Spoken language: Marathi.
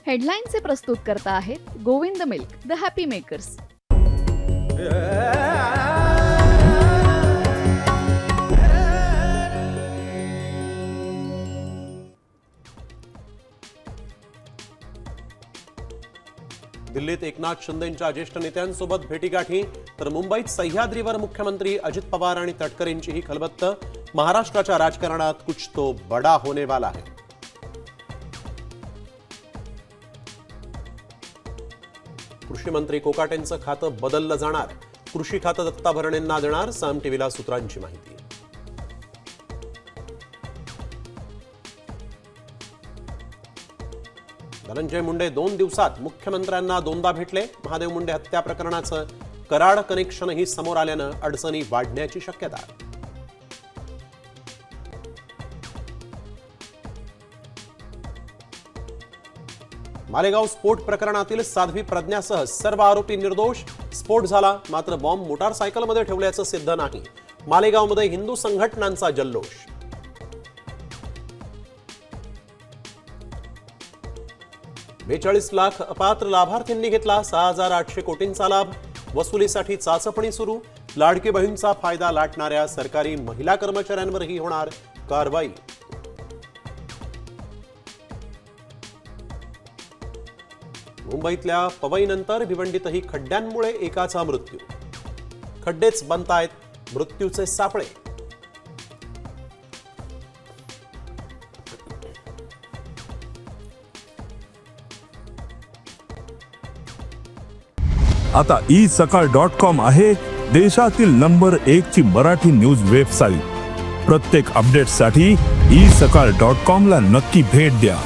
हेडलाईनचे प्रस्तुतकर्ता आहेत Govind milk, the happy makers. दिल्लीत एकनाथ शिंदेंच्या ज्येष्ठ नेत्यांसोबत भेटीगाठी, तर मुंबईत सह्याद्रीवर मुख्यमंत्री अजित पवार आणि तटकरेंचीही खलबत्त. महाराष्ट्राच्या राजकारणात कुछ तो बडा होने वाला है. कृषी मंत्री कोकाटेंचं खातं बदललं जाणार. कृषी खातं दत्ता भरणेंना देणार. साम टीव्हीला सूत्रांची माहिती. धनंजय मुंडे 2 दिवसात मुख्यमंत्र्यांना दोनदा भेटले. महादेव मुंडे हत्या प्रकरणाचं कराड कनेक्शनही समोर आल्यानं अडचणी वाढण्याची शक्यता. मालेगाव स्फोट प्रकरणातील साध्वी प्रज्ञासह सर्व आरोपी निर्दोष. स्फोट झाला, मात्र बॉम्ब मोटारसायकलमध्ये ठेवल्याचं सिद्ध नाही. मालेगावमध्ये हिंदू संघटनांचा जल्लोष. ₹42 लाख अपात्र लाभार्थींनी घेतला 6,800 कोटींचा लाभ. वसुलीसाठी चाचपणी सुरू. लाडकी बहीणचा फायदा लाटणाऱ्या सरकारी महिला कर्मचाऱ्यांवरही होणार कारवाई. मुंबईतल्या पवईनंतर भिवंडीतही खड्ड्यांमुळे एकाचा मृत्यू. खड्डेच बनतायत मृत्यूचे सापळे. आता isakal.com आहे देशातील नंबर 1 ची मराठी न्यूज वेबसाईट. प्रत्येक अपडेटसाठी isakal.com ला नक्की भेट द्या.